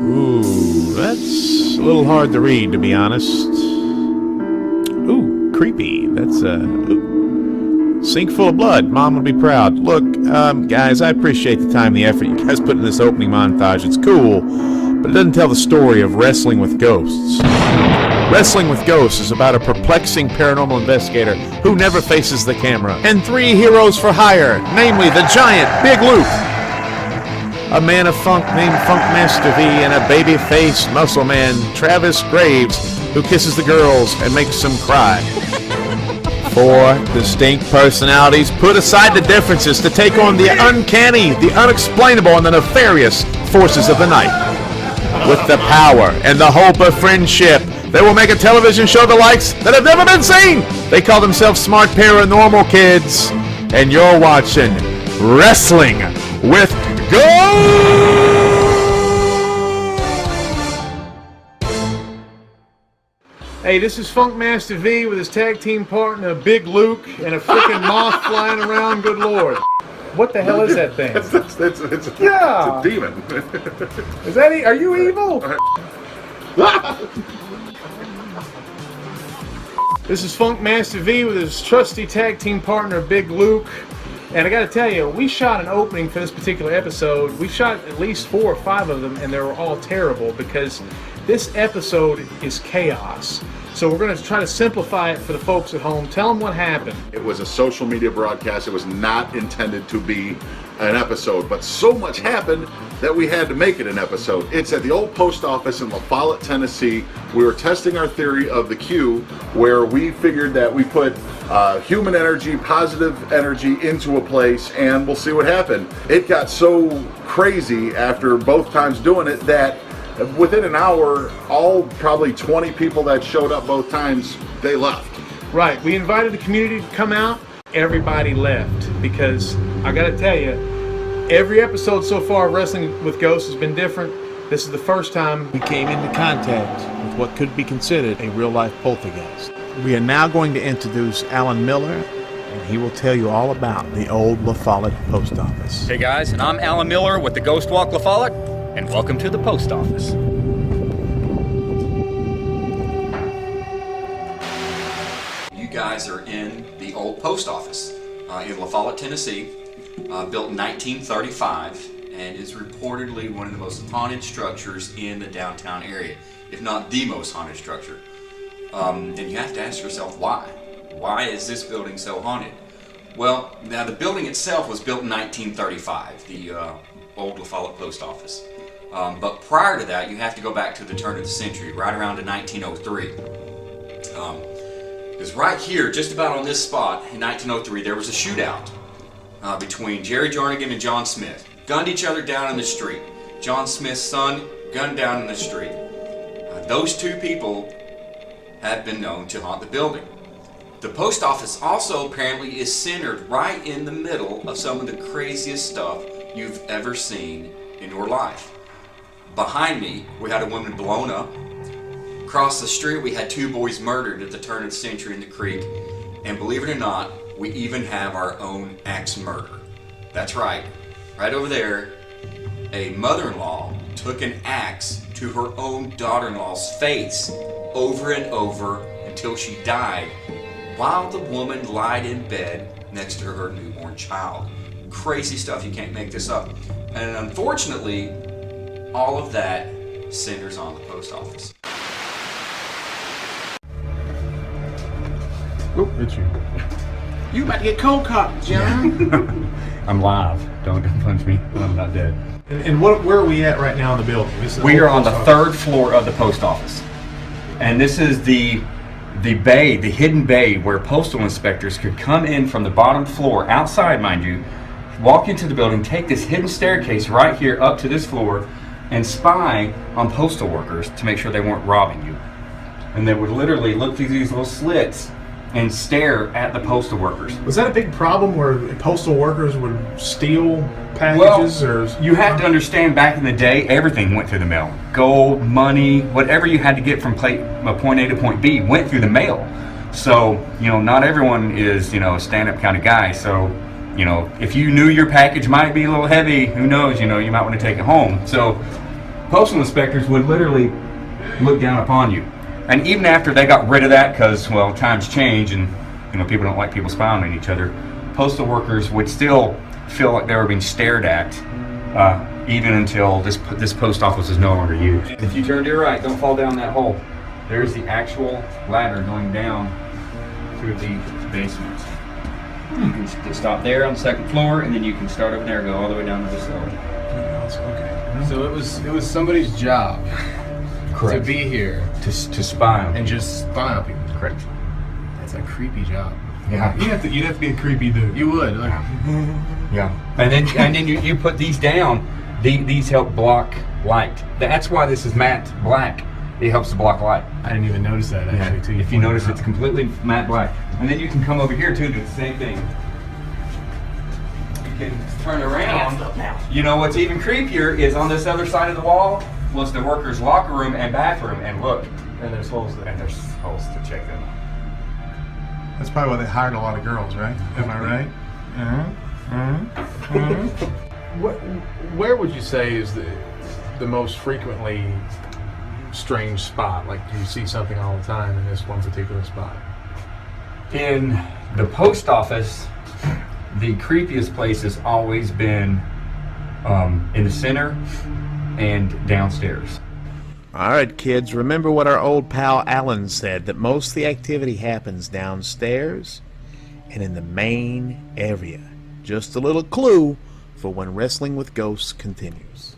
Ooh, that's a little hard to read, to be honest. Ooh, creepy. That's sink full of blood. Mom would be proud. Look, guys, I appreciate the time and the effort you guys put in this opening montage. It's cool, but it doesn't tell the story of wrestling with ghosts. Wrestling with Ghosts is about a perplexing paranormal investigator who never faces the camera, and 3 heroes for hire, namely the giant Big Luke, a man of funk named Funkmaster V, and a baby-faced muscle man, Travis Graves, who kisses the girls and makes them cry. 4 distinct personalities put aside the differences to take on the uncanny, the unexplainable, and the nefarious forces of the night. With the power and the hope of friendship, they will make a television show the likes that have never been seen. They call themselves Smart Paranormal Kids, and you're watching Wrestling with Ghosts. Hey, this is Funkmaster V with his tag team partner Big Luke and a freaking moth flying around. Good Lord. What the hell is that thing? It's a demon. Is that are you evil? This is Funkmaster V with his trusty tag team partner Big Luke. And I gotta tell you, we shot an opening for this particular episode. We shot at least 4 or 5 of them, and they were all terrible because this episode is chaos. So we're going to try to simplify it for the folks at home. Tell them what happened. It was a social media broadcast. It was not intended to be an episode, but so much happened that we had to make it an episode. It's at the old post office in La Follette, Tennessee. We were testing our theory of the Q, where we figured that we put human energy, positive energy into a place, and we'll see what happened. It got so crazy after both times doing it that within an hour, all probably 20 people that showed up both times, they left. Right. We invited the community to come out. Everybody left because I got to tell you, every episode so far of Wrestling with Ghosts has been different. This is the first time we came into contact with what could be considered a real-life poltergeist. We are now going to introduce Alan Miller, and he will tell you all about the old La Follette post office. Hey guys, and I'm Alan Miller with the Ghost Walk La Follette, and welcome to the post office. You guys are in the old post office in La Follette, Tennessee, built in 1935, and is reportedly one of the most haunted structures in the downtown area, if not the most haunted structure. And you have to ask yourself why. Why is this building so haunted? Well, now the building itself was built in 1935, the old La Follette post office. But prior to that, you have to go back to the turn of the century, right around to 1903. Because right here, just about on this spot, in 1903, there was a shootout between Jerry Jarnigan and John Smith. Gunned each other down in the street. John Smith's son gunned down in the street. Those 2 people have been known to haunt the building. The post office also apparently is centered right in the middle of some of the craziest stuff you've ever seen in your life. Behind me, we had a woman blown up. Across the street, we had 2 boys murdered at the turn of the century in the creek. And believe it or not, we even have our own axe murder. That's right. Right over there, a mother-in-law took an axe to her own daughter-in-law's face over and over until she died, while the woman lied in bed next to her newborn child. Crazy stuff, you can't make this up. And unfortunately, all of that centers on the post office. Oh, it's you. You about to get cold cocked, John. I'm live. Don't punch me. I'm not dead. And where are we at right now in the building? We are on the 3rd floor of the post office. And this is the bay, the hidden bay, where postal inspectors could come in from the bottom floor, outside mind you, walk into the building, take this hidden staircase right here up to this floor, and spy on postal workers to make sure they weren't robbing you. And they would literally look through these little slits and stare at the postal workers. Was that a big problem where postal workers would steal packages? Well, you have to understand, back in the day, everything went through the mail. Gold, money, whatever you had to get from point A to point B went through the mail. So, not everyone is, a stand-up kind of guy. So, if you knew your package might be a little heavy, who knows, you might want to take it home. So, postal inspectors would literally look down upon you. And even after they got rid of that, because, well, times change and, you know, people don't like people spying on each other, postal workers would still feel like they were being stared at, even until this post office is no longer used. If you turn to your right, don't fall down that hole. There's the actual ladder going down through the basement. You can stop there on the second floor, and then you can start over there and go all the way down to the cellar. Okay. So it was somebody's job to be here To spy on and just spy on people. Correct. That's a creepy job. Yeah. You'd have to be a creepy dude. You would. Like, Yeah. And then you put these down. These help block light. That's why this is matte black. It helps to block light. I didn't even notice that actually. Till If you notice, it's completely matte black. And then you can come over here too, do the same thing. You can turn around. You know what's even creepier is on this other side of the wall was the workers' locker room and bathroom. And look, And there's holes there. and there's holes to check them out. That's probably why they hired a lot of girls, right? Am I right? Where would you say is the most frequently strange spot? Like, do you see something all the time in this one particular spot? In the post office, the creepiest place has always been in the center and downstairs. All right, kids, remember what our old pal Alan said, that most of the activity happens downstairs and in the main area. Just a little clue for when Wrestling with Ghosts continues.